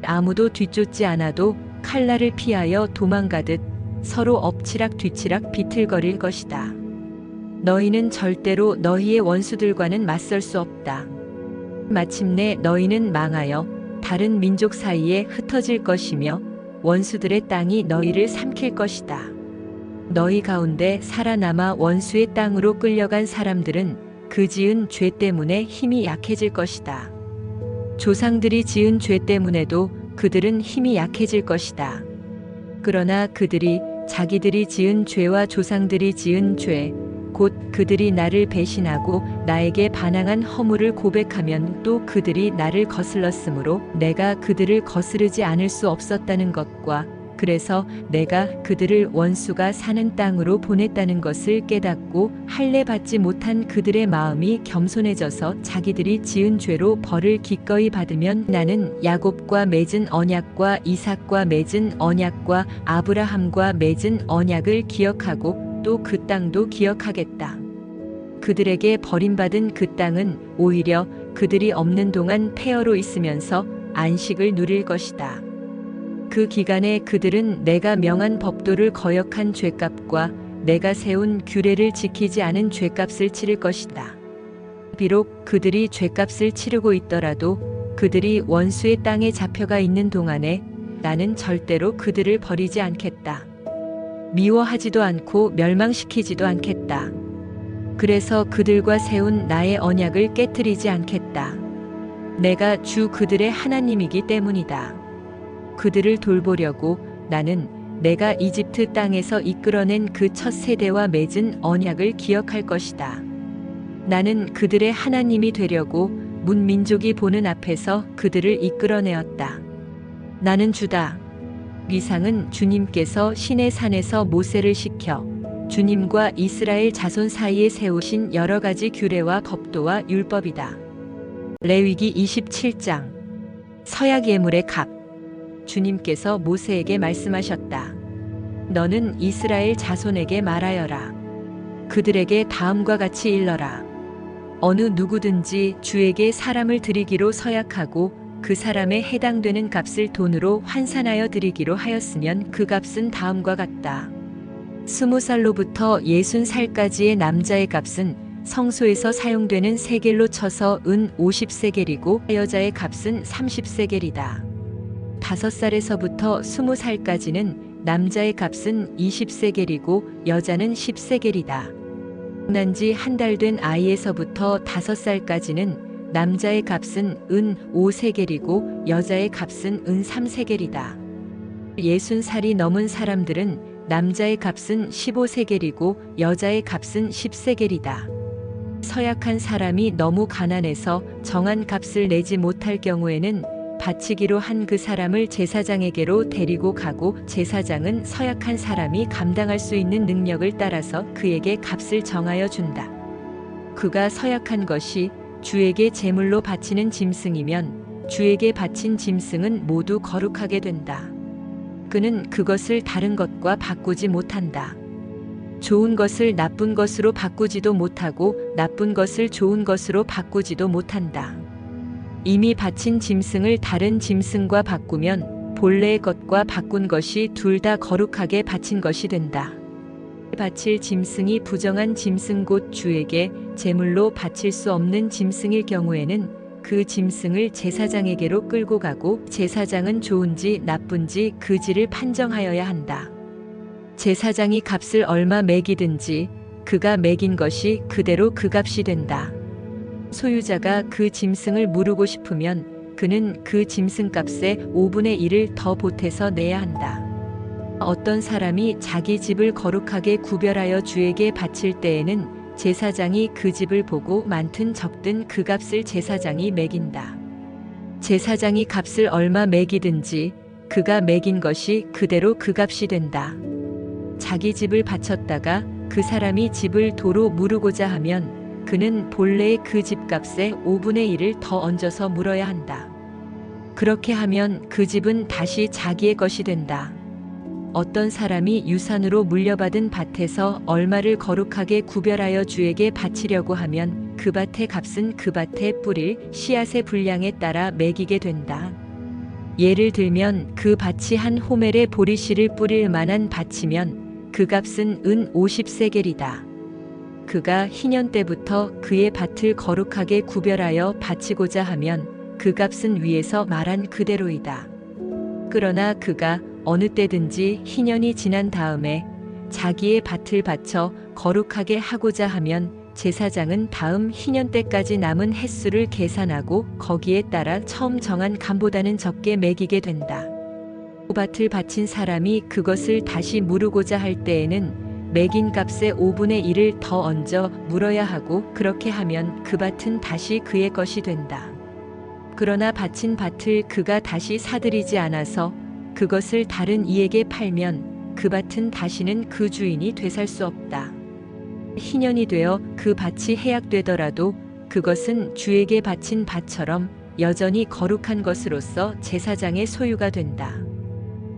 A: 아무도 뒤쫓지 않아도 칼날을 피하여 도망가듯 서로 엎치락 뒤치락 비틀거릴 것이다. 너희는 절대로 너희의 원수들과는 맞설 수 없다. 마침내 너희는 망하여 다른 민족 사이에 흩어질 것이며 원수들의 땅이 너희를 삼킬 것이다. 너희 가운데 살아남아 원수의 땅으로 끌려간 사람들은 그 지은 죄 때문에 힘이 약해질 것이다. 조상들이 지은 죄 때문에도 그들은 힘이 약해질 것이다. 그러나 그들이 자기들이 지은 죄와 조상들이 지은 죄, 곧 그들이 나를 배신하고 나에게 반항한 허물을 고백하면 또 그들이 나를 거슬렀으므로 내가 그들을 거스르지 않을 수 없었다는 것과 그래서 내가 그들을 원수가 사는 땅으로 보냈다는 것을 깨닫고 할례 받지 못한 그들의 마음이 겸손해져서 자기들이 지은 죄로 벌을 기꺼이 받으면 나는 야곱과 맺은 언약과 이삭과 맺은 언약과 아브라함과 맺은 언약을 기억하고 또 그 땅도 기억하겠다. 그들에게 버림받은 그 땅은 오히려 그들이 없는 동안 폐허로 있으면서 안식을 누릴 것이다. 그 기간에 그들은 내가 명한 법도를 거역한 죄값과 내가 세운 규례를 지키지 않은 죄값을 치를 것이다. 비록 그들이 죄값을 치르고 있더라도 그들이 원수의 땅에 잡혀가 있는 동안에 나는 절대로 그들을 버리지 않겠다. 미워하지도 않고 멸망시키지도 않겠다. 그래서 그들과 세운 나의 언약을 깨뜨리지 않겠다. 내가 주 그들의 하나님이기 때문이다. 그들을 돌보려고 나는 내가 이집트 땅에서 이끌어낸 그 첫 세대와 맺은 언약을 기억할 것이다. 나는 그들의 하나님이 되려고 문민족이 보는 앞에서 그들을 이끌어내었다. 나는 주다. 이상은 주님께서 시내 산에서 모세를 시켜 주님과 이스라엘 자손 사이에 세우신 여러 가지 규례와 법도와 율법이다. 레위기 27장. 서약 예물의 값. 주님께서 모세에게 말씀하셨다. 너는 이스라엘 자손에게 말하여라. 그들에게 다음과 같이 일러라. 어느 누구든지 주에게 사람을 드리기로 서약하고 그 사람에 해당되는 값을 돈으로 환산하여 드리기로 하였으면 그 값은 다음과 같다. 20살로부터 60살까지의 남자의 값은 성소에서 사용되는 세겔로 쳐서 은 50세겔이고 여자의 값은 30세겔이다. 5살에서부터 20살까지는 남자의 값은 20세겔이고 여자는 10세겔이다. 난지 한 달 된 아이에서부터 5살까지는 남자의 값은 은 5세겔이고 여자의 값은 은 3세겔이다. 60살이 넘은 사람들은 남자의 값은 15세겔이고 여자의 값은 10세겔이다. 서약한 사람이 너무 가난해서 정한 값을 내지 못할 경우에는 바치기로 한 그 사람을 제사장에게로 데리고 가고 제사장은 서약한 사람이 감당할 수 있는 능력을 따라서 그에게 값을 정하여 준다. 그가 서약한 것이 주에게 제물로 바치는 짐승이면 주에게 바친 짐승은 모두 거룩하게 된다. 그는 그것을 다른 것과 바꾸지 못한다. 좋은 것을 나쁜 것으로 바꾸지도 못하고 나쁜 것을 좋은 것으로 바꾸지도 못한다. 이미 바친 짐승을 다른 짐승과 바꾸면 본래의 것과 바꾼 것이 둘 다 거룩하게 바친 것이 된다. 바칠 짐승이 부정한 짐승 곧 주에게 제물로 바칠 수 없는 짐승일 경우에는 그 짐승을 제사장에게로 끌고 가고 제사장은 좋은지 나쁜지 그지를 판정하여야 한다. 제사장이 값을 얼마 매기든지 그가 매긴 것이 그대로 그 값이 된다. 소유자가 그 짐승을 무르고 싶으면 그는 그 짐승값의 5분의 1을 더 보태서 내야 한다. 어떤 사람이 자기 집을 거룩하게 구별하여 주에게 바칠 때에는 제사장이 그 집을 보고 많든 적든 그 값을 제사장이 매긴다. 제사장이 값을 얼마 매기든지 그가 매긴 것이 그대로 그 값이 된다. 자기 집을 바쳤다가 그 사람이 집을 도로 무르고자 하면 그는 본래의 그 집값의 5분의 1을 더 얹어서 물어야 한다. 그렇게 하면 그 집은 다시 자기의 것이 된다. 어떤 사람이 유산으로 물려받은 밭에서 얼마를 거룩하게 구별하여 주에게 바치려고 하면 그 밭의 값은 그 밭에 뿌릴 씨앗의 분량에 따라 매기게 된다. 예를 들면 그 밭이 한 호멜의 보리씨를 뿌릴 만한 밭이면 그 값은 은 50세겔이다. 그가 희년 때부터 그의 밭을 거룩하게 구별하여 바치고자 하면 그 값은 위에서 말한 그대로이다. 그러나 그가 어느 때든지 희년이 지난 다음에 자기의 밭을 바쳐 거룩하게 하고자 하면 제사장은 다음 희년 때까지 남은 횟수를 계산하고 거기에 따라 처음 정한 값보다는 적게 매기게 된다. 밭을 바친 사람이 그것을 다시 무르고자 할 때에는 매긴 값의 5분의 1을 더 얹어 물어야 하고 그렇게 하면 그 밭은 다시 그의 것이 된다. 그러나 바친 밭을 그가 다시 사들이지 않아서 그것을 다른 이에게 팔면 그 밭은 다시는 그 주인이 되살 수 없다. 희년이 되어 그 밭이 해약되더라도 그것은 주에게 바친 밭처럼 여전히 거룩한 것으로서 제사장의 소유가 된다.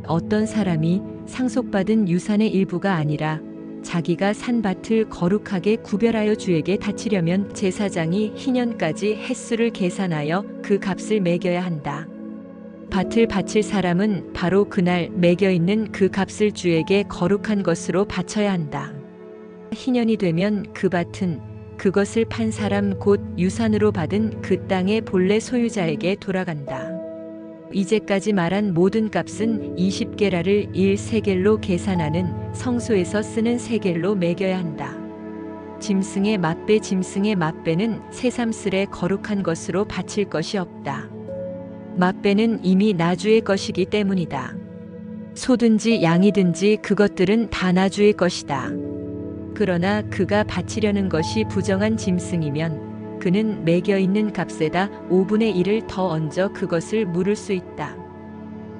A: 어떤 사람이 상속받은 유산의 일부가 아니라 자기가 산 밭을 거룩하게 구별하여 주에게 바치려면 제사장이 희년까지 횟수를 계산하여 그 값을 매겨야 한다. 밭을 바칠 사람은 바로 그날 매겨 있는 그 값을 주에게 거룩한 것으로 바쳐야 한다. 희년이 되면 그 밭은 그것을 판 사람 곧 유산으로 받은 그 땅의 본래 소유자에게 돌아간다. 이제까지 말한 모든 값은 20게라를 1세겔로 계산하는 성소에서 쓰는 세겔로 매겨야 한다. 짐승의 맛배는 새삼스레 거룩한 것으로 바칠 것이 없다. 맛배는 이미 나주의 것이기 때문이다. 소든지 양이든지 그것들은 다 나주의 것이다. 그러나 그가 바치려는 것이 부정한 짐승이면 그는 매겨 있는 값에다 5분의 1을 더 얹어 그것을 물을 수 있다.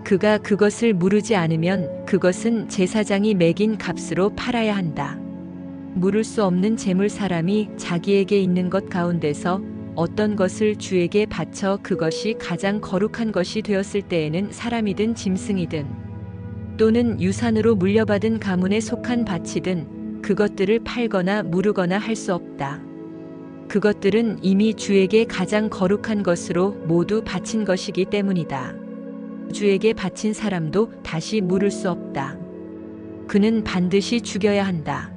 A: 그가 그것을 무르지 않으면 그것은 제사장이 매긴 값으로 팔아야 한다. 물을 수 없는 재물 사람이 자기에게 있는 것 가운데서 어떤 것을 주에게 바쳐 그것이 가장 거룩한 것이 되었을 때에는 사람이든 짐승이든 또는 유산으로 물려받은 가문에 속한 밭이든 그것들을 팔거나 무르거나 할 수 없다. 그것들은 이미 주에게 가장 거룩한 것으로 모두 바친 것이기 때문이다. 주에게 바친 사람도 다시 물을 수 없다. 그는 반드시 죽여야 한다.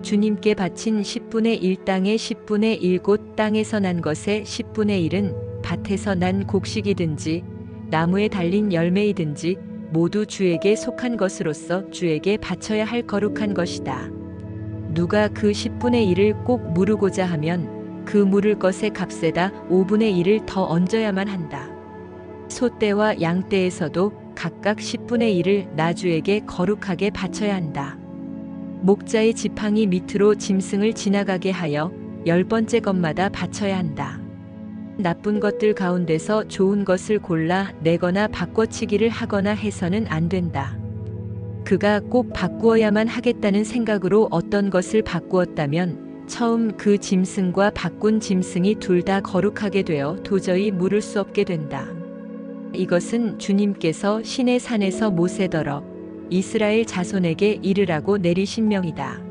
A: 주님께 바친 10분의 1 땅의 10분의 1 곧 땅에서 난 것의 10분의 1은 밭에서 난 곡식이든지 나무에 달린 열매이든지 모두 주에게 속한 것으로서 주에게 바쳐야 할 거룩한 것이다. 누가 그 10분의 1을 꼭 무르고자 하면 그 물을 것의 값에다 5분의 1을 더 얹어야만 한다. 소떼와 양떼에서도 각각 10분의 1을 나 주에게 거룩하게 바쳐야 한다. 목자의 지팡이 밑으로 짐승을 지나가게 하여 10번째 것마다 바쳐야 한다. 나쁜 것들 가운데서 좋은 것을 골라 내거나 바꿔치기를 하거나 해서는 안 된다. 그가 꼭 바꾸어야만 하겠다는 생각으로 어떤 것을 바꾸었다면 처음 그 짐승과 바꾼 짐승이 둘 다 거룩하게 되어 도저히 물을 수 없게 된다. 이것은 주님께서 시내 산에서 모세더러 이스라엘 자손에게 이르라고 내리신 명이다.